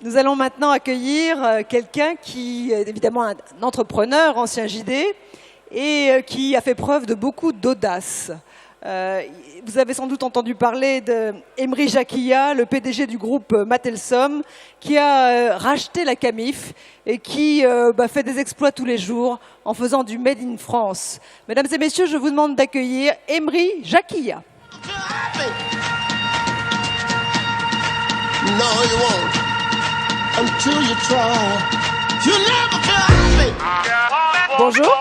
Nous allons maintenant accueillir quelqu'un qui est évidemment un entrepreneur, ancien JD, et qui a fait preuve de beaucoup d'audace. Vous avez sans doute entendu parler d'Emry Jacquilla, le PDG du groupe Matelsom, qui a racheté la Camif et qui fait des exploits tous les jours en faisant du Made in France. Mesdames et messieurs, je vous demande d'accueillir Emry Jacquilla. No, you won't. Until you try, you never feel happy. Bonjour.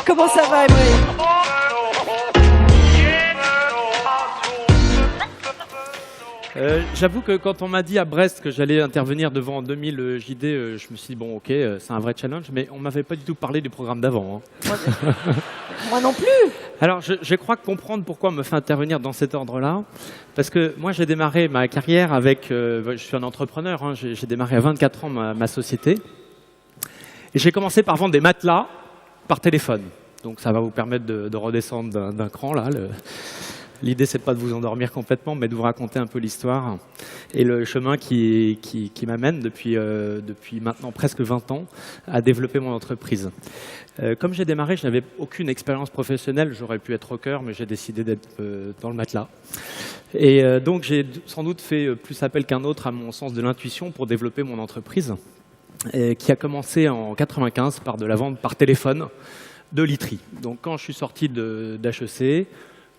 Comment ça va, Emry? J'avoue que quand on m'a dit à Brest que j'allais intervenir devant 2000 JD, je me suis dit, bon, ok, c'est un vrai challenge, mais on ne m'avait pas du tout parlé du programme d'avant. Hein. Moi non plus. Alors, je crois comprendre pourquoi on me fait intervenir dans cet ordre-là, parce que moi, j'ai démarré ma carrière avec... je suis un entrepreneur, hein, j'ai démarré à 24 ans ma société, et j'ai commencé par vendre des matelas par téléphone. Donc, ça va vous permettre de redescendre d'un cran, là. L'idée, c'est pas de vous endormir complètement, mais de vous raconter un peu l'histoire et le chemin qui m'amène depuis maintenant presque 20 ans à développer mon entreprise. Comme j'ai démarré, je n'avais aucune expérience professionnelle. J'aurais pu être rocker, mais j'ai décidé d'être dans le matelas. Et donc, j'ai sans doute fait plus appel qu'un autre à mon sens de l'intuition pour développer mon entreprise, qui a commencé en 95 par de la vente par téléphone de literie. Donc, quand je suis sorti d'HEC,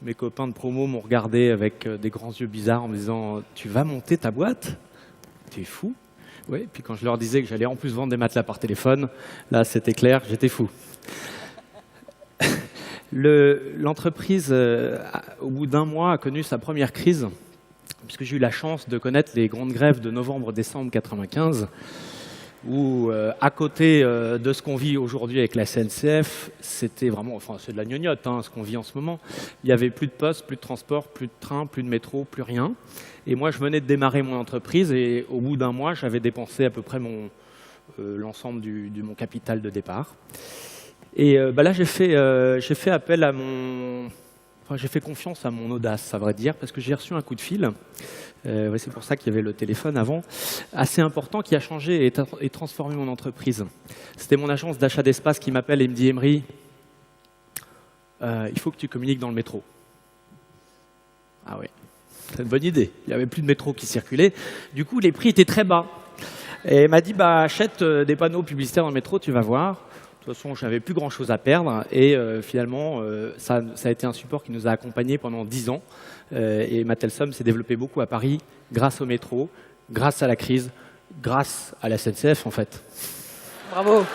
mes copains de promo m'ont regardé avec des grands yeux bizarres en me disant « Tu vas monter ta boîte? T'es fou ?» Oui, puis quand je leur disais que j'allais en plus vendre des matelas par téléphone, là c'était clair, j'étais fou. L'entreprise, au bout d'un mois, a connu sa première crise, puisque j'ai eu la chance de connaître les grandes grèves de novembre-décembre 95, où à côté de ce qu'on vit aujourd'hui avec la SNCF, c'était vraiment, enfin c'est de la gnognotte hein, ce qu'on vit en ce moment. Il n'y avait plus de poste, plus de transport, plus de train, plus de métro, plus rien. Et moi je venais de démarrer mon entreprise et au bout d'un mois j'avais dépensé à peu près l'ensemble de mon capital de départ. Et là j'ai fait appel à j'ai fait confiance à mon audace, à vrai dire, parce que j'ai reçu un coup de fil. C'est pour ça qu'il y avait le téléphone avant, assez important, qui a changé et transformé mon entreprise. C'était mon agence d'achat d'espace qui m'appelle et me dit « Emry, il faut que tu communiques dans le métro. » Ah oui, c'est une bonne idée. Il n'y avait plus de métro qui circulait. Du coup, les prix étaient très bas. Et elle m'a dit bah, « Achète des panneaux publicitaires dans le métro, tu vas voir. » De toute façon, je n'avais plus grand-chose à perdre. Et finalement, ça a été un support qui nous a accompagnés pendant 10 ans. Et Matelsom s'est développé beaucoup à Paris grâce au métro, grâce à la crise, grâce à la SNCF en fait. Bravo.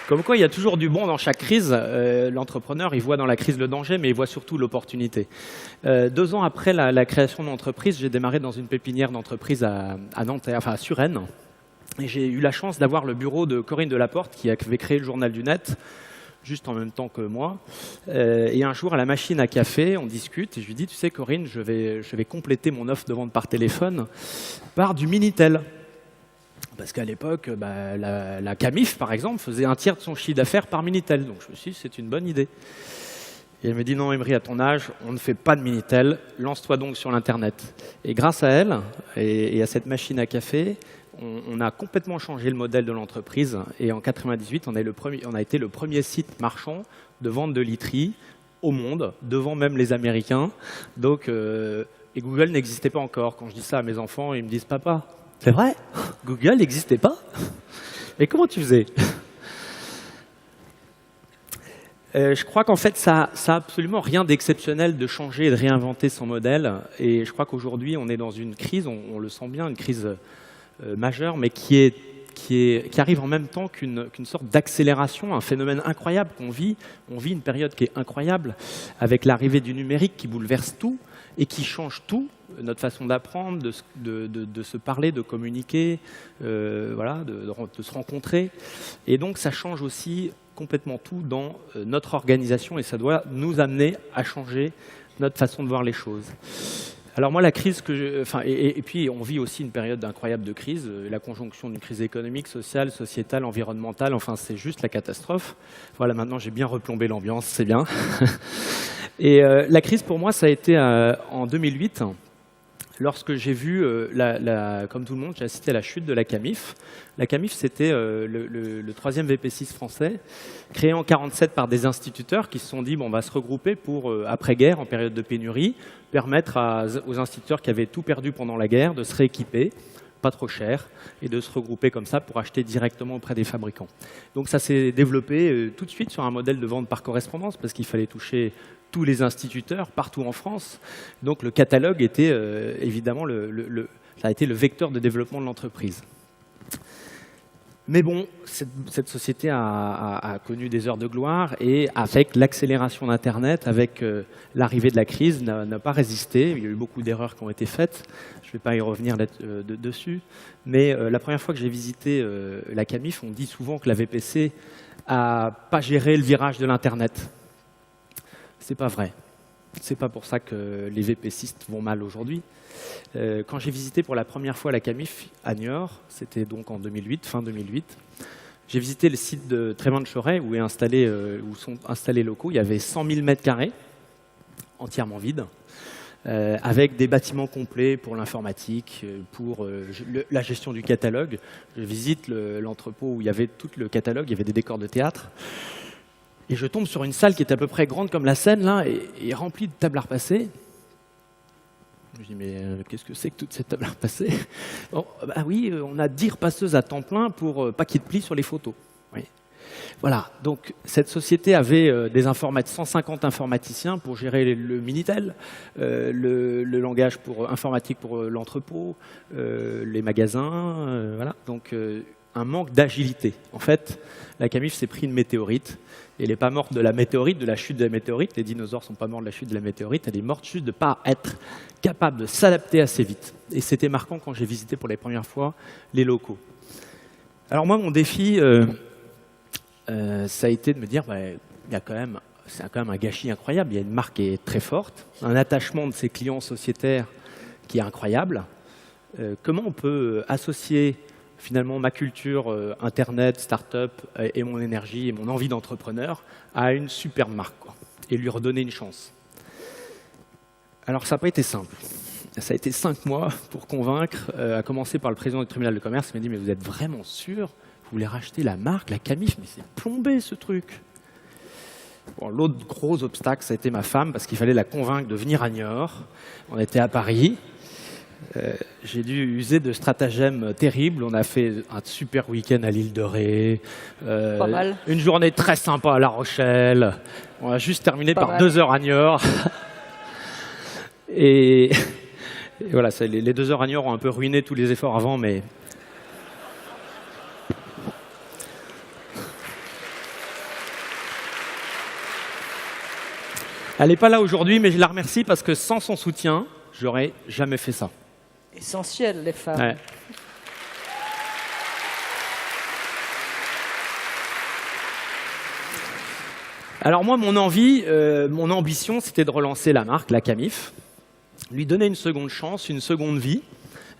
Comme quoi, il y a toujours du bon dans chaque crise. L'entrepreneur, il voit dans la crise le danger, mais il voit surtout l'opportunité. 2 ans après la création de l'entreprise, j'ai démarré dans une pépinière d'entreprise à Nanterre, enfin à Suresnes. Et j'ai eu la chance d'avoir le bureau de Corinne Delaporte, qui avait créé le Journal du Net, juste en même temps que moi. Et un jour, à la machine à café, on discute, et je lui dis, tu sais Corinne, je vais compléter mon offre de vente par téléphone par du Minitel. Parce qu'à l'époque, la Camif, par exemple, faisait 1/3 de son chiffre d'affaires par Minitel. Donc je me suis dit, c'est une bonne idée. Et elle me dit, non Emry, à ton âge, on ne fait pas de Minitel, lance-toi donc sur l'Internet. Et grâce à elle, et à cette machine à café, on a complètement changé le modèle de l'entreprise. Et en 98, on a été le premier site marchand de vente de literie au monde, devant même les Américains. Donc, et Google n'existait pas encore. Quand je dis ça à mes enfants, ils me disent, papa, c'est vrai, Google n'existait pas? Et comment tu faisais? Je crois qu'en fait, ça n'a absolument rien d'exceptionnel de changer et de réinventer son modèle. Et je crois qu'aujourd'hui, on est dans une crise, on le sent bien, une crise majeure, mais qui arrive en même temps qu'une sorte d'accélération, un phénomène incroyable qu'on vit. On vit une période qui est incroyable, avec l'arrivée du numérique qui bouleverse tout et qui change tout, notre façon d'apprendre, de se parler, de communiquer, voilà, de se rencontrer. Et donc, ça change aussi complètement tout dans notre organisation et ça doit nous amener à changer notre façon de voir les choses. Alors moi, la crise et puis on vit aussi une période incroyable de crise, la conjonction d'une crise économique, sociale, sociétale, environnementale, enfin c'est juste la catastrophe. Voilà, maintenant j'ai bien replombé l'ambiance, c'est bien. Et la crise pour moi, ça a été en 2008, lorsque j'ai vu, comme tout le monde, j'ai assisté à la chute de la Camif. La Camif, c'était le troisième VP6 français, créé en 1947 par des instituteurs qui se sont dit, bon, on va se regrouper pour, après-guerre, en période de pénurie, permettre aux instituteurs qui avaient tout perdu pendant la guerre de se rééquiper, pas trop cher, et de se regrouper comme ça pour acheter directement auprès des fabricants. Donc ça s'est développé tout de suite sur un modèle de vente par correspondance, parce qu'il fallait toucher tous les instituteurs partout en France. Donc le catalogue était évidemment ça a été le vecteur de développement de l'entreprise. Mais bon, cette société a connu des heures de gloire et avec l'accélération d'Internet, avec l'arrivée de la crise, n'a pas résisté. Il y a eu beaucoup d'erreurs qui ont été faites. Je ne vais pas y revenir dessus. Mais la première fois que j'ai visité la Camif, on dit souvent que la VPC n'a pas géré le virage de l'Internet. C'est pas vrai. C'est pas pour ça que les VP6 vont mal aujourd'hui. Quand j'ai visité pour la première fois la Camif à Niort, c'était donc en 2008, fin 2008, j'ai visité le site de Trévin-de-Choret où sont installés locaux. Il y avait 100 000 mètres carrés, entièrement vides, avec des bâtiments complets pour l'informatique, pour la gestion du catalogue. Je visite l'entrepôt où il y avait tout le catalogue, il y avait des décors de théâtre. Et je tombe sur une salle qui est à peu près grande comme la scène, là, et remplie de tables à repasser. Je dis, mais qu'est-ce que c'est que toute cette table à repasser? Bon, bah oui, on a 10 repasseuses à temps plein pour pas qu'il y ait de plis sur les photos. Oui. Voilà, donc cette société avait 150 informaticiens pour gérer le Minitel, le langage informatique pour l'entrepôt, les magasins, voilà. Donc un manque d'agilité. En fait, la Camif s'est pris une météorite. Et elle n'est pas morte de la météorite, de la chute de la météorite. Les dinosaures ne sont pas morts de la chute de la météorite. Elle est morte juste de ne pas être capable de s'adapter assez vite. Et c'était marquant quand j'ai visité pour les premières fois les locaux. Alors moi, mon défi, ça a été de me dire, c'est quand même un gâchis incroyable. Il y a une marque qui est très forte, un attachement de ses clients sociétaires qui est incroyable. Comment on peut associer finalement ma culture Internet, start-up et mon énergie et mon envie d'entrepreneur à une superbe marque, quoi, et lui redonner une chance. Alors ça n'a pas été simple. Ça a été 5 mois pour convaincre, à commencer par le président du tribunal de commerce qui m'a dit « mais vous êtes vraiment sûr? Vous voulez racheter la marque, la Camif? Mais c'est plombé ce truc !» Bon, l'autre gros obstacle, ça a été ma femme parce qu'il fallait la convaincre de venir à Niort. On était à Paris. J'ai dû user de stratagèmes terribles. On a fait un super week-end à l'île de Ré, Pas mal. une journée très sympa à La Rochelle. On a juste terminé par 2 heures à Niort. Et voilà, les 2 heures à Niort ont un peu ruiné tous les efforts avant, mais... Elle n'est pas là aujourd'hui, mais je la remercie parce que sans son soutien, j'aurais jamais fait ça. Essentiel, les femmes. Ouais. Alors moi, mon ambition, c'était de relancer la marque, la Camif, lui donner une seconde chance, une seconde vie.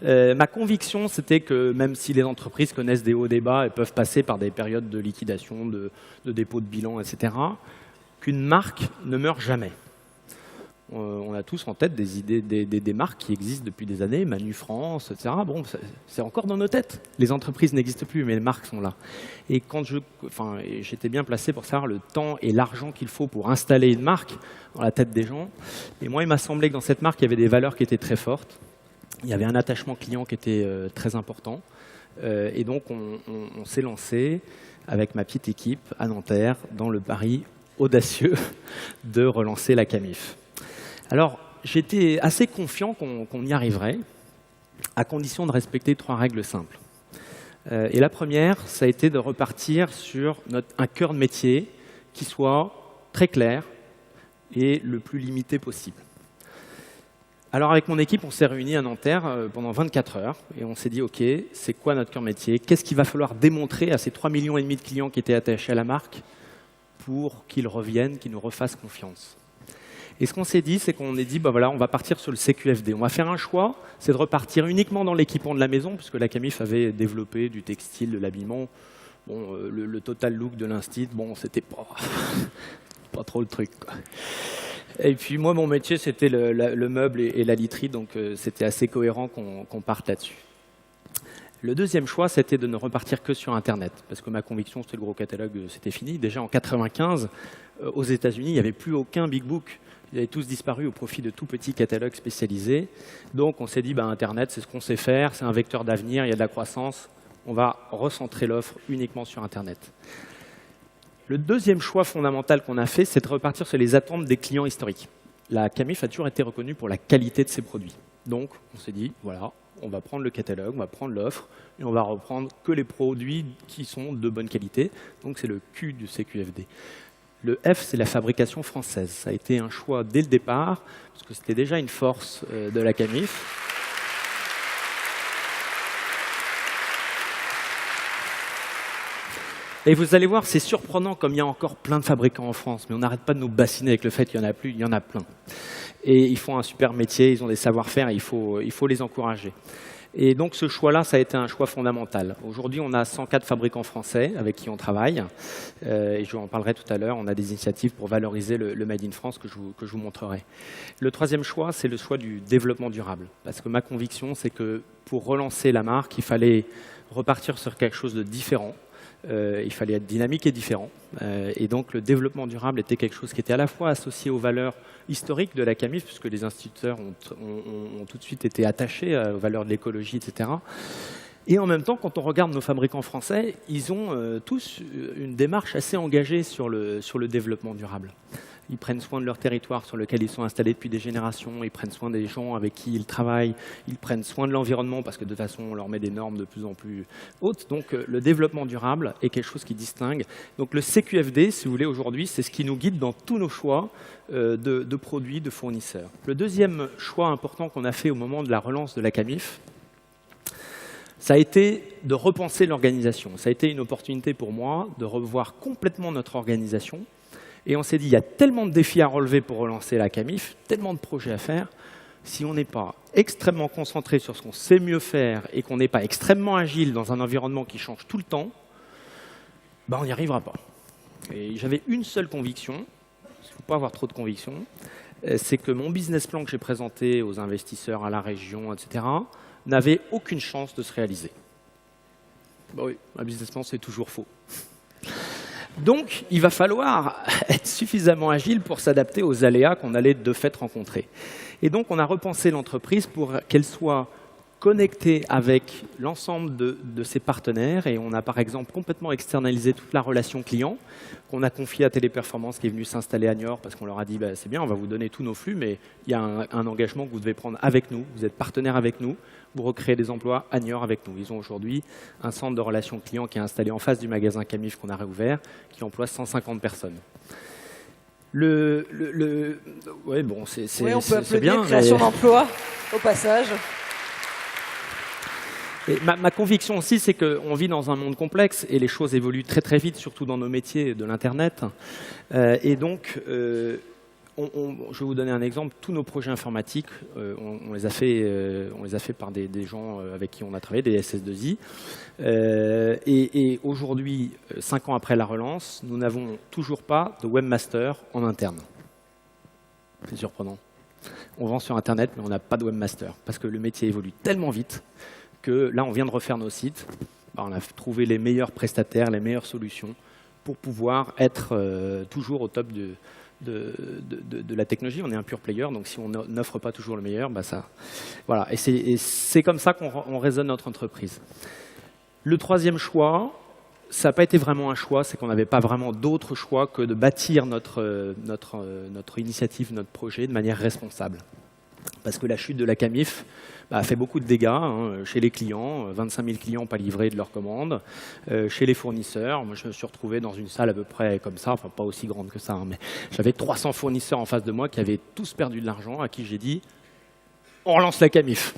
Ma conviction, c'était que même si les entreprises connaissent des hauts, des bas et peuvent passer par des périodes de liquidation, de dépôt de bilan, etc., qu'une marque ne meurt jamais. On a tous en tête des idées, des marques qui existent depuis des années, Manu France, etc. Bon, c'est encore dans nos têtes. Les entreprises n'existent plus, mais les marques sont là. Et j'étais bien placé pour savoir le temps et l'argent qu'il faut pour installer une marque dans la tête des gens. Et moi, il m'a semblé que dans cette marque, il y avait des valeurs qui étaient très fortes. Il y avait un attachement client qui était très important. Et donc, on s'est lancé avec ma petite équipe à Nanterre dans le pari audacieux de relancer la Camif. Alors, j'étais assez confiant qu'on y arriverait, à condition de respecter 3 règles simples. Et la première, ça a été de repartir sur un cœur de métier qui soit très clair et le plus limité possible. Alors, avec mon équipe, on s'est réunis à Nanterre pendant 24 heures et on s'est dit, OK, c'est quoi notre cœur de métier? Qu'est-ce qu'il va falloir démontrer à ces 3,5 millions de clients qui étaient attachés à la marque pour qu'ils reviennent, qu'ils nous refassent confiance? Et ce qu'on s'est dit, c'est qu'on est dit, bah voilà, on va partir sur le CQFD. On va faire un choix, c'est de repartir uniquement dans l'équipement de la maison, puisque la Camif avait développé du textile, de l'habillement. Bon, le total look de l'Institut, bon, c'était pas trop le truc, quoi. Et puis moi, mon métier, c'était le meuble et la literie, donc c'était assez cohérent qu'on parte là-dessus. Le deuxième choix, c'était de ne repartir que sur Internet, parce que ma conviction, c'était le gros catalogue, c'était fini. Déjà en 1995, aux États-Unis, il n'y avait plus aucun big book. Ils avaient tous disparu au profit de tout petits catalogues spécialisés. Donc on s'est dit, bah, Internet, c'est ce qu'on sait faire, c'est un vecteur d'avenir, il y a de la croissance. On va recentrer l'offre uniquement sur Internet. Le deuxième choix fondamental qu'on a fait, c'est de repartir sur les attentes des clients historiques. La Camif a toujours été reconnue pour la qualité de ses produits. Donc on s'est dit, voilà, on va prendre le catalogue, on va prendre l'offre et on va reprendre que les produits qui sont de bonne qualité. Donc c'est le Q du CQFD. Le F, c'est la fabrication française. Ça a été un choix dès le départ, parce que c'était déjà une force de la Camif. Et vous allez voir, c'est surprenant comme il y a encore plein de fabricants en France, mais on n'arrête pas de nous bassiner avec le fait qu'il n'y en a plus, il y en a plein. Et ils font un super métier, ils ont des savoir-faire, il faut les encourager. Et donc ce choix-là, ça a été un choix fondamental. Aujourd'hui, on a 104 fabricants français avec qui on travaille. Et je vous en parlerai tout à l'heure. On a des initiatives pour valoriser le Made in France que je vous montrerai. Le troisième choix, c'est le choix du développement durable. Parce que ma conviction, c'est que pour relancer la marque, il fallait repartir sur quelque chose de différent. Il fallait être dynamique et différent. Et donc le développement durable était quelque chose qui était à la fois associé aux valeurs historiques de la Camif, puisque les instituteurs ont tout de suite été attachés aux valeurs de l'écologie, etc. Et en même temps, quand on regarde nos fabricants français, ils ont tous une démarche assez engagée sur le développement durable. Ils prennent soin de leur territoire sur lequel ils sont installés depuis des générations, ils prennent soin des gens avec qui ils travaillent, ils prennent soin de l'environnement parce que de toute façon on leur met des normes de plus en plus hautes. Donc le développement durable est quelque chose qui distingue. Donc le CQFD, si vous voulez, aujourd'hui, c'est ce qui nous guide dans tous nos choix de produits, de fournisseurs. Le deuxième choix important qu'on a fait au moment de la relance de la Camif, ça a été de repenser l'organisation. Ça a été une opportunité pour moi de revoir complètement notre organisation. Et on s'est dit, il y a tellement de défis à relever pour relancer la Camif, tellement de projets à faire. Si on n'est pas extrêmement concentré sur ce qu'on sait mieux faire et qu'on n'est pas extrêmement agile dans un environnement qui change tout le temps, ben on n'y arrivera pas. Et j'avais une seule conviction, il ne faut pas avoir trop de conviction, c'est que mon business plan que j'ai présenté aux investisseurs, à la région, etc., n'avait aucune chance de se réaliser. Ben oui, un business plan, c'est toujours faux. Donc, il va falloir être suffisamment agile pour s'adapter aux aléas qu'on allait de fait rencontrer. Et donc, on a repensé l'entreprise pour qu'elle soit connectée avec l'ensemble de ses partenaires. Et on a par exemple complètement externalisé toute la relation client qu'on a confiée à Téléperformance qui est venue s'installer à Niort parce qu'on leur a dit bah, c'est bien, on va vous donner tous nos flux, mais il y a un engagement que vous devez prendre avec nous. Vous êtes partenaire avec nous. Vous recréez des emplois à Niort avec nous. Ils ont aujourd'hui un centre de relations clients qui est installé en face du magasin Camif qu'on a réouvert, qui emploie 150 personnes. Ouais, bon, c'est oui, on peut applaudir bien. Création d'emplois au passage. Et ma conviction aussi, c'est qu'on vit dans un monde complexe et les choses évoluent très très vite, surtout dans nos métiers de l'Internet. Et donc, je vais vous donner un exemple. Tous nos projets informatiques, on les a fait par des gens avec qui on a travaillé, des SS2I. Et aujourd'hui, 5 ans après la relance, nous n'avons toujours pas de webmaster en interne. C'est surprenant. On vend sur Internet, mais on n'a pas de webmaster parce que le métier évolue tellement vite que là, on vient de refaire nos sites. On a trouvé les meilleurs prestataires, les meilleures solutions pour pouvoir être toujours au top de la technologie. On est un pure player, donc si on n'offre pas toujours le meilleur, bah ça, voilà. Et c'est comme ça qu'on raisonne notre entreprise. Le troisième choix, ça n'a pas été vraiment un choix, c'est qu'on n'avait pas vraiment d'autre choix que de bâtir notre initiative, notre projet de manière responsable. Parce que la chute de la Camif a fait beaucoup de dégâts chez les clients, 25 000 clients pas livrés de leurs commandes, chez les fournisseurs. Moi, je me suis retrouvé dans une salle à peu près comme ça, enfin pas aussi grande que ça, mais j'avais 300 fournisseurs en face de moi qui avaient tous perdu de l'argent, à qui j'ai dit « on relance la Camif ».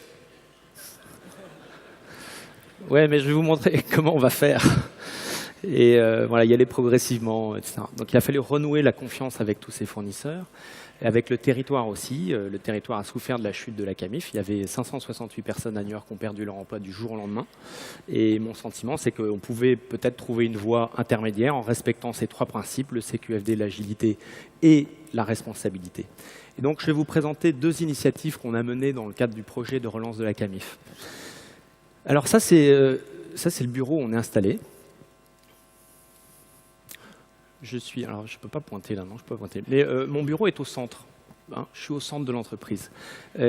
Ouais, mais je vais vous montrer comment on va faire. Et voilà, y aller progressivement, etc. Donc il a fallu renouer la confiance avec tous ces fournisseurs, et avec le territoire aussi. Le territoire a souffert de la chute de la Camif. Il y avait 568 personnes à New York qui ont perdu leur emploi du jour au lendemain. Et mon sentiment, c'est qu'on pouvait peut-être trouver une voie intermédiaire en respectant ces 3 principes, le CQFD, l'agilité et la responsabilité. Et donc je vais vous présenter 2 initiatives qu'on a menées dans le cadre du projet de relance de la Camif. Alors ça, c'est le bureau où on est installé. Alors je ne peux pas pointer là, non, je peux pas pointer. Mais mon bureau est au centre. Hein, je suis au centre de l'entreprise.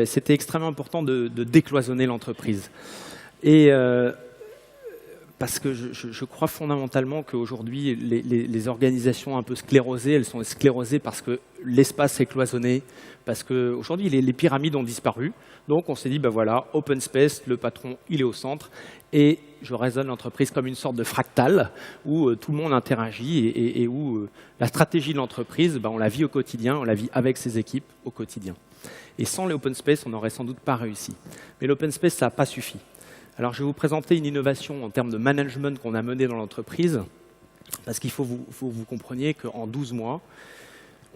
C'était extrêmement important de décloisonner l'entreprise. Et parce que je crois fondamentalement qu'aujourd'hui, les organisations un peu sclérosées, elles sont sclérosées parce que l'espace est cloisonné, parce qu'aujourd'hui, les pyramides ont disparu. Donc on s'est dit, ben voilà, open space, le patron, il est au centre. Et je raisonne l'entreprise comme une sorte de fractal où tout le monde interagit et où la stratégie de l'entreprise, ben, on la vit au quotidien, on la vit avec ses équipes au quotidien. Et sans les open space, on n'aurait sans doute pas réussi. Mais l'open space, ça n'a pas suffi. Alors je vais vous présenter une innovation en termes de management qu'on a menée dans l'entreprise, parce qu'il faut que vous compreniez qu'en 12 mois,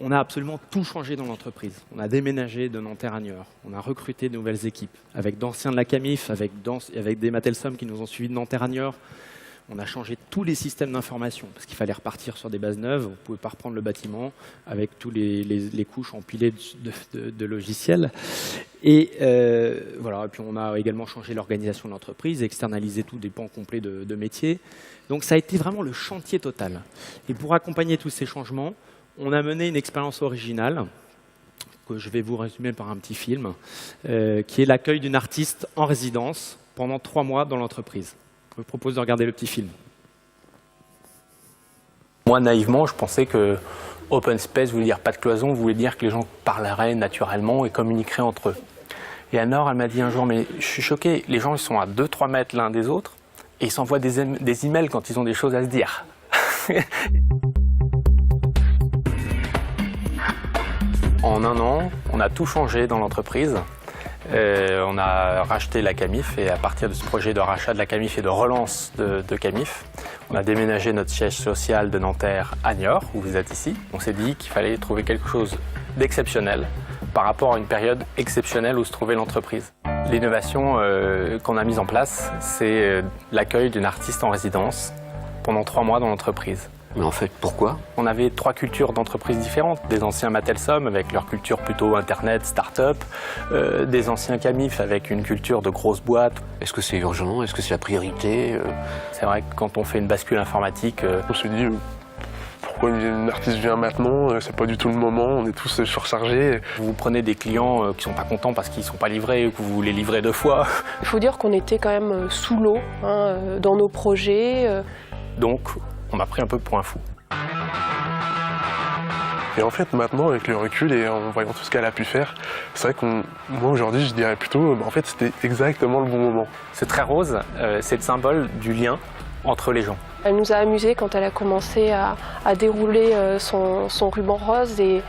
on a absolument tout changé dans l'entreprise. On a déménagé de Nanterre à New York. On a recruté de nouvelles équipes, avec d'anciens de la Camif, avec des Matelsom qui nous ont suivis de Nanterre à New York. On a changé tous les systèmes d'information, parce qu'il fallait repartir sur des bases neuves. Vous ne pouvez pas reprendre le bâtiment avec tous les couches empilées de logiciels. Et voilà. Et puis on a également changé l'organisation de l'entreprise, externalisé tous des pans complets de métiers. Donc ça a été vraiment le chantier total. Et pour accompagner tous ces changements, on a mené une expérience originale, que je vais vous résumer par un petit film, qui est l'accueil d'une artiste en résidence pendant 3 mois dans l'entreprise. Je vous propose de regarder le petit film. Moi, naïvement, je pensais que open space voulait dire pas de cloison, voulait dire que les gens parleraient naturellement et communiqueraient entre eux. Et Anne-Laure, elle m'a dit un jour, mais je suis choqué, les gens ils sont à 2-3 mètres l'un des autres et ils s'envoient des emails quand ils ont des choses à se dire. En 1 an, on a tout changé dans l'entreprise. On a racheté la Camif et à partir de ce projet de rachat de la Camif et de relance de Camif, on a déménagé notre siège social de Nanterre à Niort, où vous êtes ici. On s'est dit qu'il fallait trouver quelque chose d'exceptionnel par rapport à une période exceptionnelle où se trouvait l'entreprise. L'innovation qu'on a mise en place, c'est l'accueil d'une artiste en résidence pendant 3 mois dans l'entreprise. Mais en fait, pourquoi? On avait 3 cultures d'entreprises différentes. Des anciens Matelsom avec leur culture plutôt Internet, start-up. Des anciens Camif avec une culture de grosses boîtes. Est-ce que c'est urgent? Est-ce que c'est la priorité? C'est vrai que quand on fait une bascule informatique... On se dit, pourquoi une artiste vient maintenant? C'est pas du tout le moment, on est tous surchargés. Vous prenez des clients qui sont pas contents parce qu'ils sont pas livrés ou que vous les livrez 2 fois. Il faut dire qu'on était quand même sous l'eau dans nos projets. Donc, on m'a pris un peu pour un fou. Et en fait, maintenant, avec le recul et en voyant tout ce qu'elle a pu faire, c'est vrai que moi, aujourd'hui, je dirais plutôt, en fait, c'était exactement le bon moment. Ce trait rose, c'est le symbole du lien entre les gens. Elle nous a amusés quand elle a commencé à dérouler son ruban rose et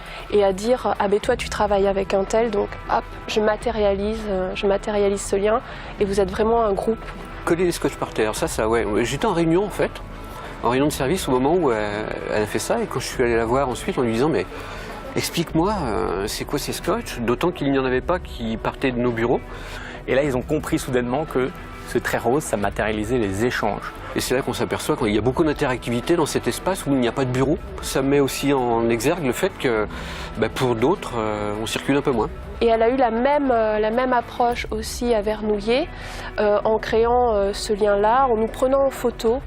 à dire « Ah ben toi, tu travailles avec un tel, donc hop, je matérialise ce lien et vous êtes vraiment un groupe. » Coller les scotch par terre, ça, ouais. J'étais en réunion, en fait. En réunion de service au moment où elle a fait ça et quand je suis allé la voir ensuite en lui disant mais explique-moi c'est quoi ces scotch, d'autant qu'il n'y en avait pas qui partaient de nos bureaux. Et là ils ont compris soudainement que ce trait rose ça matérialisait les échanges. Et c'est là qu'on s'aperçoit qu'il y a beaucoup d'interactivité dans cet espace où il n'y a pas de bureau. Ça met aussi en exergue le fait que pour d'autres on circule un peu moins. Et elle a eu la même approche aussi à Vernouillet en créant ce lien-là, en nous prenant en photo,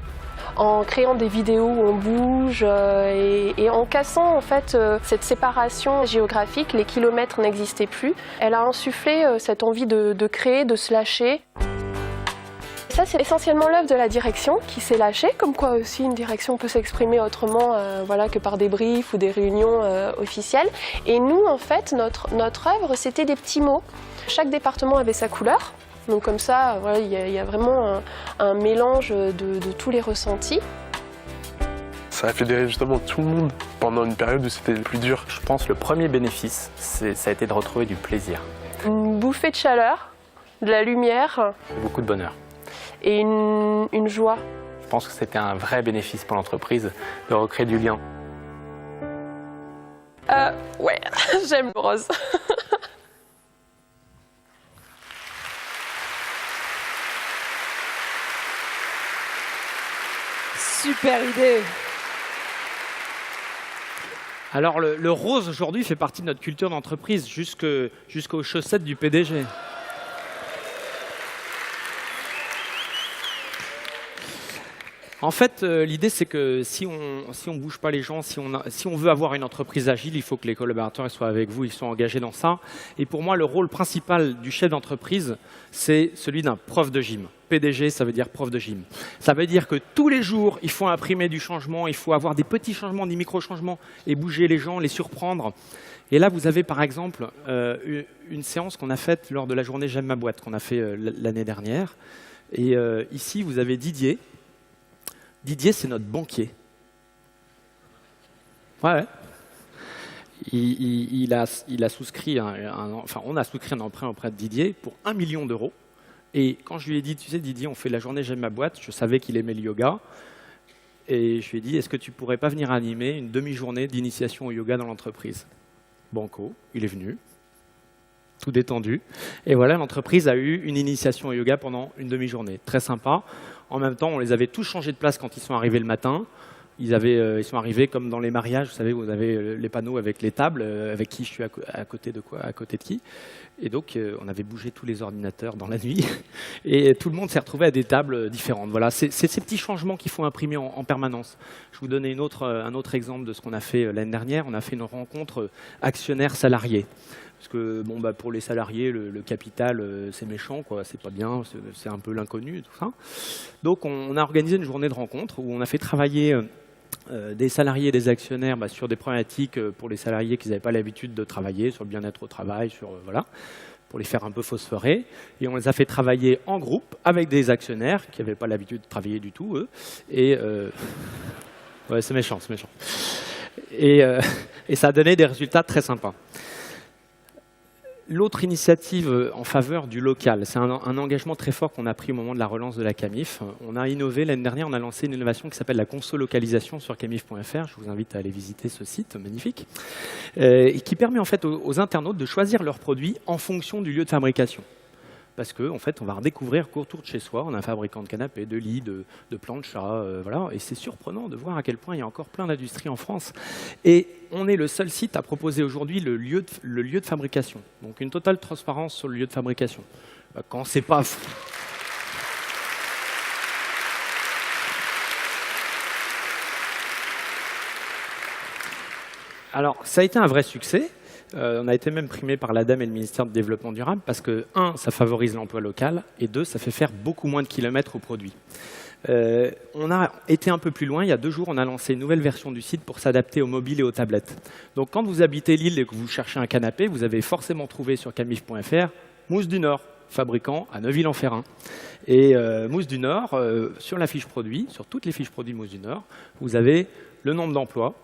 en créant des vidéos où on bouge et en cassant en fait cette séparation géographique, les kilomètres n'existaient plus. Elle a insufflé cette envie de créer, de se lâcher. Ça, c'est essentiellement l'œuvre de la direction qui s'est lâchée, comme quoi aussi une direction peut s'exprimer autrement que par des briefs ou des réunions officielles. Et nous, en fait, notre œuvre, c'était des petits mots. Chaque département avait sa couleur. Donc comme ça, voilà, il y a vraiment un mélange de tous les ressentis. Ça a fédéré justement tout le monde pendant une période où c'était le plus dur. Je pense que le premier bénéfice, ça a été de retrouver du plaisir. Une bouffée de chaleur, de la lumière. Beaucoup de bonheur. Et une joie. Je pense que c'était un vrai bénéfice pour l'entreprise de recréer du lien. Ouais, j'aime le rose. Super idée. Alors le rose aujourd'hui fait partie de notre culture d'entreprise jusqu'aux chaussettes du PDG. En fait, l'idée, c'est que si on bouge pas les gens, si on veut avoir une entreprise agile, il faut que les collaborateurs soient avec vous, ils soient engagés dans ça. Et pour moi, le rôle principal du chef d'entreprise, c'est celui d'un prof de gym. PDG, ça veut dire prof de gym. Ça veut dire que tous les jours, il faut imprimer du changement, il faut avoir des petits changements, des micro-changements, et bouger les gens, les surprendre. Et là, vous avez par exemple une séance qu'on a faite lors de la journée J'aime ma boîte, qu'on a fait l'année dernière. Et ici, vous avez Didier. Didier, c'est notre banquier. Ouais. Il a souscrit on a souscrit un emprunt auprès de Didier pour 1 million d'euros. Et quand je lui ai dit, tu sais Didier, on fait la journée J'aime ma boîte, je savais qu'il aimait le yoga. Et je lui ai dit, est-ce que tu pourrais pas venir animer une demi-journée d'initiation au yoga dans l'entreprise? Banco, il est venu, tout détendu. Et voilà, l'entreprise a eu une initiation au yoga pendant une demi-journée. Très sympa. En même temps, on les avait tous changés de place quand ils sont arrivés le matin. Ils sont arrivés comme dans les mariages, vous savez, vous avez les panneaux avec les tables, avec qui je suis à côté de quoi, à côté de qui. Et donc, on avait bougé tous les ordinateurs dans la nuit. Et tout le monde s'est retrouvé à des tables différentes. Voilà, c'est ces petits changements qu'il faut imprimer en permanence. Je vais vous donner un autre exemple de ce qu'on a fait l'année dernière. On a fait une rencontre actionnaires-salariés. Parce que pour les salariés, le capital, c'est méchant, quoi. C'est pas bien, c'est un peu l'inconnu et tout ça. Donc on a organisé une journée de rencontre où on a fait travailler des salariés et des actionnaires sur des problématiques pour les salariés qui n'avaient pas l'habitude de travailler, sur le bien-être au travail, voilà, pour les faire un peu phosphorer. Et on les a fait travailler en groupe avec des actionnaires qui n'avaient pas l'habitude de travailler du tout, eux. Et ouais, c'est méchant, c'est méchant. Et ça a donné des résultats très sympas. L'autre initiative en faveur du local, c'est un engagement très fort qu'on a pris au moment de la relance de la Camif. On a innové l'année dernière, on a lancé une innovation qui s'appelle la conso-localisation sur camif.fr. Je vous invite à aller visiter ce site magnifique, et qui permet en fait aux internautes de choisir leurs produits en fonction du lieu de fabrication. Parce qu'en fait, on va redécouvrir qu'autour de chez soi, on a un fabricant de canapés, de lits, de planchas, voilà. Et c'est surprenant de voir à quel point il y a encore plein d'industries en France. Et on est le seul site à proposer aujourd'hui le lieu de fabrication. Donc une totale transparence sur le lieu de fabrication. Quand c'est pas... Alors, ça a été un vrai succès. On a été même primé par l'ADEME et le ministère du Développement durable parce que, 1, ça favorise l'emploi local et 2, ça fait faire beaucoup moins de kilomètres aux produits. On a été un peu plus loin. Il y a 2 jours, on a lancé une nouvelle version du site pour s'adapter aux mobiles et aux tablettes. Donc, quand vous habitez Lille et que vous cherchez un canapé, vous avez forcément trouvé sur camif.fr Mousse du Nord, fabricant à Neuville-en-Ferrain. Et Mousse du Nord, sur la fiche produit, sur toutes les fiches produits Mousse du Nord, vous avez le nombre d'emplois.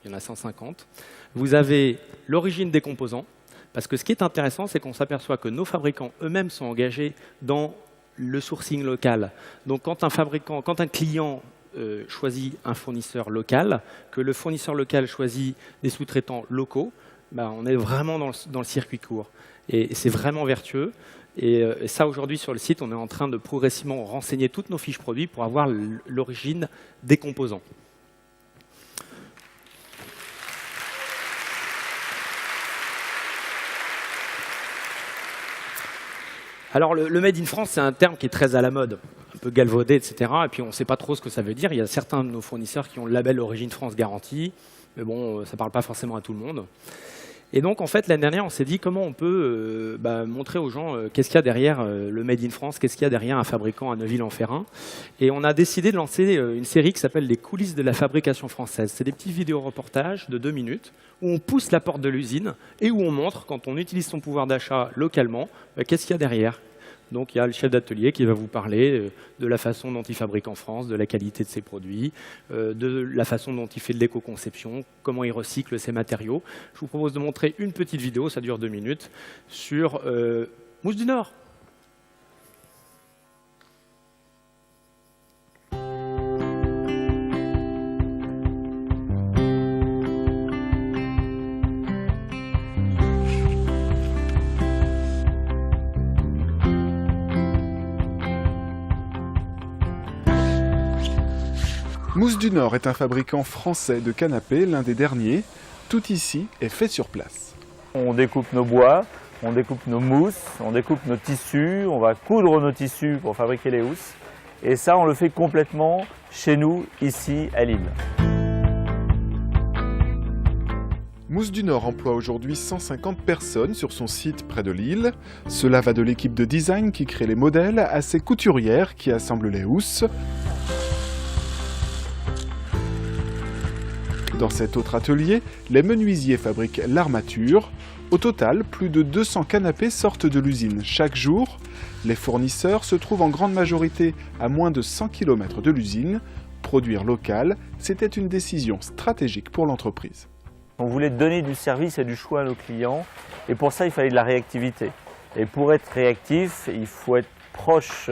Il y en a 150. Vous avez l'origine des composants, parce que ce qui est intéressant, c'est qu'on s'aperçoit que nos fabricants eux-mêmes sont engagés dans le sourcing local. Donc quand un client choisit un fournisseur local, que le fournisseur local choisit des sous-traitants locaux, on est vraiment dans le circuit court. Et c'est vraiment vertueux. Et ça, aujourd'hui, sur le site, on est en train de progressivement renseigner toutes nos fiches produits pour avoir l'origine des composants. Alors, le Made in France, c'est un terme qui est très à la mode, un peu galvaudé, etc. Et puis, on ne sait pas trop ce que ça veut dire. Il y a certains de nos fournisseurs qui ont le label Origine France Garantie, mais bon, ça ne parle pas forcément à tout le monde. Et donc, en fait, l'année dernière, on s'est dit comment on peut montrer aux gens qu'est-ce qu'il y a derrière le Made in France, qu'est-ce qu'il y a derrière un fabricant à Neuville-en-Ferrain. Et on a décidé de lancer une série qui s'appelle Les coulisses de la fabrication française. C'est des petits vidéo-reportages de 2 minutes où on pousse la porte de l'usine et où on montre, quand on utilise son pouvoir d'achat localement, qu'est-ce qu'il y a derrière. Donc il y a le chef d'atelier qui va vous parler de la façon dont il fabrique en France, de la qualité de ses produits, de la façon dont il fait de l'éco-conception, comment il recycle ses matériaux. Je vous propose de montrer une petite vidéo, ça dure 2 minutes, sur Mousse du Nord. Mousse du Nord est un fabricant français de canapés, l'un des derniers. Tout ici est fait sur place. On découpe nos bois, on découpe nos mousses, on découpe nos tissus, on va coudre nos tissus pour fabriquer les housses. Et ça, on le fait complètement chez nous, ici, à Lille. Mousse du Nord emploie aujourd'hui 150 personnes sur son site près de Lille. Cela va de l'équipe de design qui crée les modèles à ses couturières qui assemblent les housses. Dans cet autre atelier, les menuisiers fabriquent l'armature. Au total, plus de 200 canapés sortent de l'usine chaque jour. Les fournisseurs se trouvent en grande majorité à moins de 100 km de l'usine. Produire local, c'était une décision stratégique pour l'entreprise. On voulait donner du service et du choix à nos clients, et pour ça il fallait de la réactivité. Et pour être réactif, il faut être proche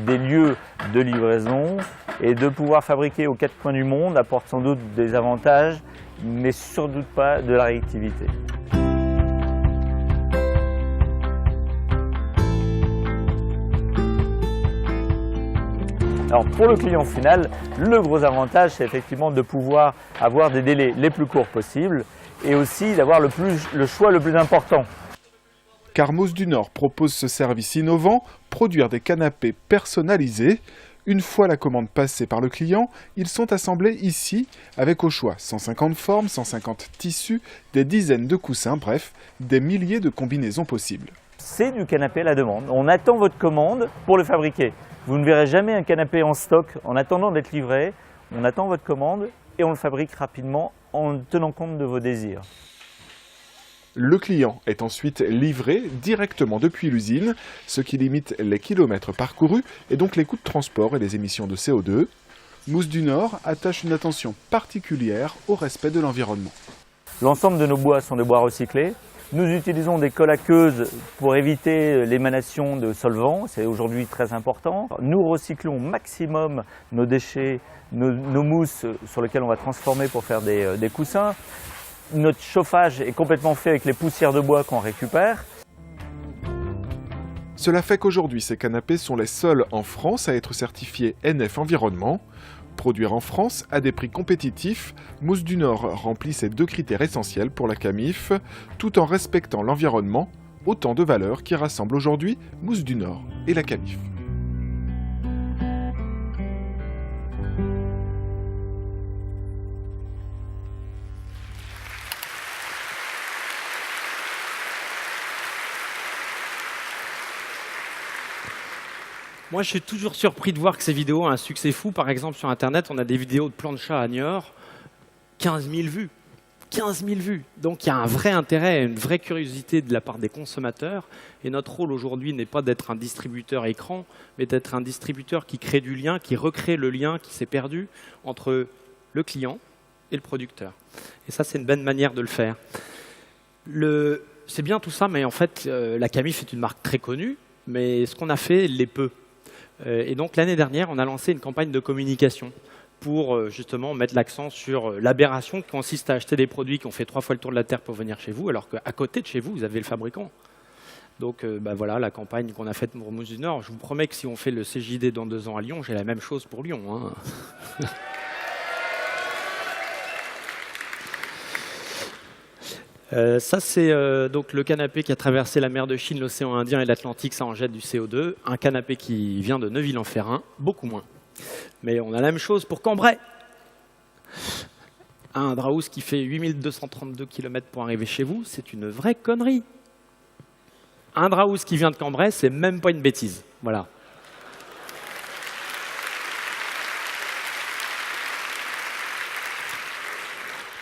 des lieux de livraison, et de pouvoir fabriquer aux 4 coins du monde apporte sans doute des avantages, mais sans doute pas de la réactivité. Alors pour le client final, le gros avantage, c'est effectivement de pouvoir avoir des délais les plus courts possibles et aussi d'avoir le choix le plus important. Car Mousse du Nord propose ce service innovant, produire des canapés personnalisés. Une fois la commande passée par le client, ils sont assemblés ici avec au choix 150 formes, 150 tissus, des dizaines de coussins, bref, des milliers de combinaisons possibles. C'est du canapé à la demande. On attend votre commande pour le fabriquer. Vous ne verrez jamais un canapé en stock en attendant d'être livré. On attend votre commande et on le fabrique rapidement en tenant compte de vos désirs. Le client est ensuite livré directement depuis l'usine, ce qui limite les kilomètres parcourus et donc les coûts de transport et les émissions de CO2. Mousse du Nord attache une attention particulière au respect de l'environnement. L'ensemble de nos bois sont des bois recyclés. Nous utilisons des colles aqueuses pour éviter l'émanation de solvants, c'est aujourd'hui très important. Nous recyclons au maximum nos déchets, nos mousses sur lesquelles on va transformer pour faire des coussins. Notre chauffage est complètement fait avec les poussières de bois qu'on récupère. Cela fait qu'aujourd'hui, ces canapés sont les seuls en France à être certifiés NF Environnement. Produire en France à des prix compétitifs, Mousse du Nord remplit ces 2 critères essentiels pour la Camif, tout en respectant l'environnement, autant de valeurs qui rassemblent aujourd'hui Mousse du Nord et la Camif. Moi, je suis toujours surpris de voir que ces vidéos ont un succès fou. Par exemple, sur Internet, on a des vidéos de plans de chat à Niort, 15 000 vues. 15 000 vues. Donc, il y a un vrai intérêt, une vraie curiosité de la part des consommateurs. Et notre rôle aujourd'hui n'est pas d'être un distributeur écran, mais d'être un distributeur qui crée du lien, qui recrée le lien qui s'est perdu entre le client et le producteur. Et ça, c'est une bonne manière de le faire. C'est bien tout ça, mais en fait, la Camif est une marque très connue, mais ce qu'on a fait l'est peu. Et donc l'année dernière, on a lancé une campagne de communication pour justement mettre l'accent sur l'aberration qui consiste à acheter des produits qui ont fait 3 fois le tour de la Terre pour venir chez vous, alors qu'à côté de chez vous, vous avez le fabricant. Donc voilà la campagne qu'on a faite pour Mousse du Nord. Je vous promets que si on fait le CJD dans 2 ans à Lyon, j'ai la même chose pour Lyon. Hein. Ça, c'est donc le canapé qui a traversé la mer de Chine, l'océan Indien et l'Atlantique, ça en jette du CO2. Un canapé qui vient de Neuville-en-Ferrain, beaucoup moins. Mais on a la même chose pour Cambrai. Un Draus qui fait 8232 km pour arriver chez vous, c'est une vraie connerie. Un Draus qui vient de Cambrai, c'est même pas une bêtise. Voilà.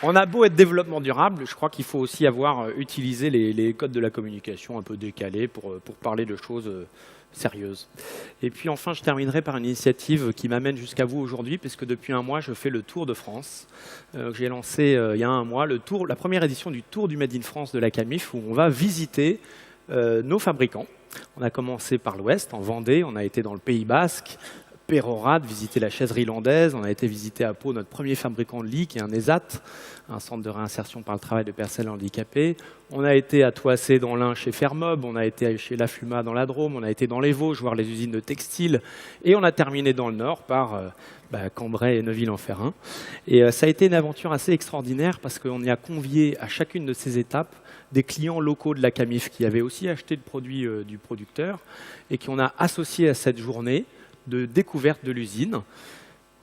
On a beau être développement durable, je crois qu'il faut aussi avoir utilisé les codes de la communication un peu décalés pour parler de choses sérieuses. Et puis enfin, je terminerai par une initiative qui m'amène jusqu'à vous aujourd'hui, puisque depuis 1 mois, je fais le Tour de France. J'ai lancé il y a 1 mois la première édition du Tour du Made in France de la Camif, où on va visiter nos fabricants. On a commencé par l'Ouest, en Vendée, on a été dans le Pays Basque, pérorade, visiter la chaiserie landaise. On a été visiter à Pau notre premier fabricant de lits, qui est un ESAT, un centre de réinsertion par le travail de personnes handicapées. On a été à Toissé dans l'Ain chez Fermob, on a été chez La Fluma dans la Drôme, on a été dans les Vosges voir les usines de textile, et on a terminé dans le Nord par Cambrai et Neuville-en-Ferrain. Et ça a été une aventure assez extraordinaire parce qu'on y a convié à chacune de ces étapes des clients locaux de la Camif qui avaient aussi acheté le produit du producteur et qu'on a associé à cette journée de découverte de l'usine.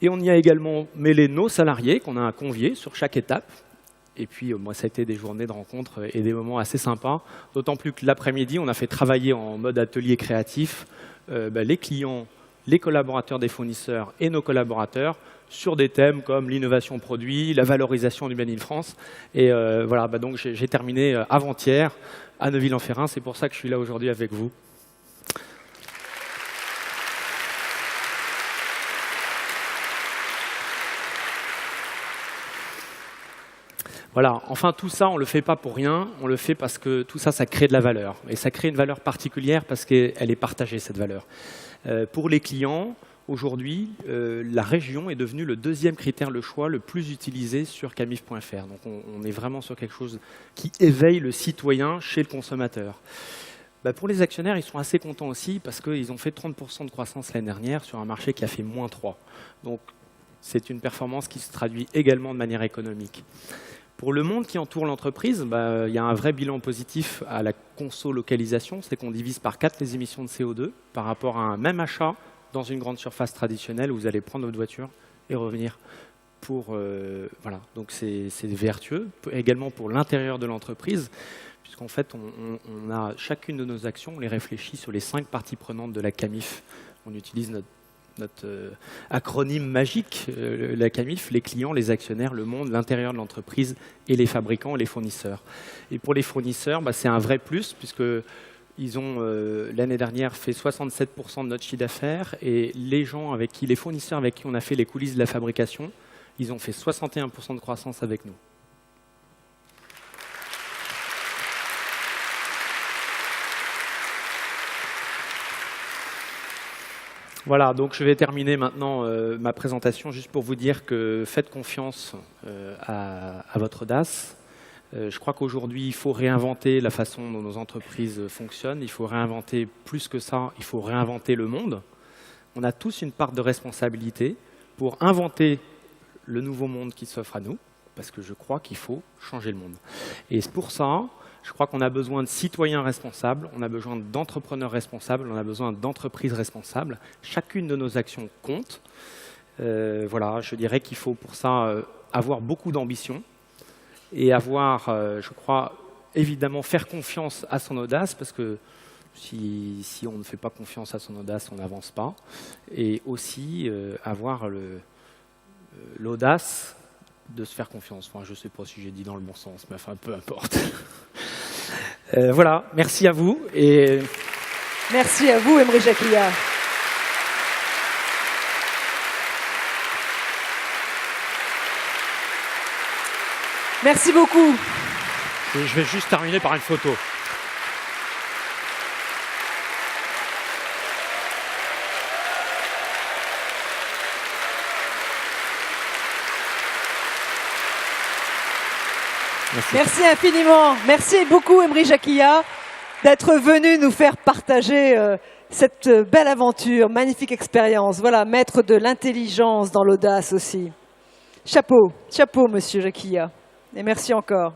Et on y a également mêlé nos salariés qu'on a conviés sur chaque étape. Et puis, moi, ça a été des journées de rencontres et des moments assez sympas. D'autant plus que l'après-midi, on a fait travailler en mode atelier créatif les clients, les collaborateurs des fournisseurs et nos collaborateurs sur des thèmes comme l'innovation produit, la valorisation du Made in France. Et voilà, donc j'ai terminé avant-hier à Neuville-en-Ferrain. C'est pour ça que je suis là aujourd'hui avec vous. Voilà, enfin tout ça, on ne le fait pas pour rien, on le fait parce que tout ça, ça crée de la valeur. Et ça crée une valeur particulière parce qu'elle est partagée, cette valeur. Pour les clients, aujourd'hui, la région est devenue le deuxième critère, le choix le plus utilisé sur camif.fr. Donc on est vraiment sur quelque chose qui éveille le citoyen chez le consommateur. Pour les actionnaires, ils sont assez contents aussi parce qu'ils ont fait 30% de croissance l'année dernière sur un marché qui a fait moins 3. Donc c'est une performance qui se traduit également de manière économique. Pour le monde qui entoure l'entreprise, il y a un vrai bilan positif à la conso-localisation, c'est qu'on divise par 4 les émissions de CO2 par rapport à un même achat dans une grande surface traditionnelle où vous allez prendre votre voiture et revenir pour... voilà, donc c'est vertueux, également pour l'intérieur de l'entreprise, puisqu'en fait, on a chacune de nos actions, on les réfléchit sur les 5 parties prenantes de la Camif. On utilise notre acronyme magique, la Camif, les clients, les actionnaires, le monde, l'intérieur de l'entreprise et les fabricants et les fournisseurs. Et pour les fournisseurs, c'est un vrai plus puisqu'ils ont l'année dernière fait 67% de notre chiffre d'affaires et les fournisseurs avec qui on a fait les coulisses de la fabrication, ils ont fait 61% de croissance avec nous. Voilà, donc je vais terminer maintenant ma présentation juste pour vous dire que faites confiance à votre audace. Je crois qu'aujourd'hui, il faut réinventer la façon dont nos entreprises fonctionnent. Il faut réinventer plus que ça, il faut réinventer le monde. On a tous une part de responsabilité pour inventer le nouveau monde qui s'offre à nous, parce que je crois qu'il faut changer le monde. Et c'est pour ça, je crois qu'on a besoin de citoyens responsables, on a besoin d'entrepreneurs responsables, on a besoin d'entreprises responsables. Chacune de nos actions compte. Voilà, je dirais qu'il faut pour ça avoir beaucoup d'ambition et avoir, je crois, évidemment faire confiance à son audace, parce que si on ne fait pas confiance à son audace, on n'avance pas. Et aussi avoir l'audace de se faire confiance. Enfin, je ne sais pas si j'ai dit dans le bon sens, mais enfin, peu importe. Voilà, merci à vous. Et... Merci à vous, Emre Jacquia. Merci beaucoup. Et je vais juste terminer par une photo. Merci infiniment. Merci beaucoup, Emre Jacquia, d'être venu nous faire partager cette belle aventure, magnifique expérience. Voilà, mettre de l'intelligence dans l'audace aussi. Chapeau, chapeau, monsieur Jacquia. Et merci encore.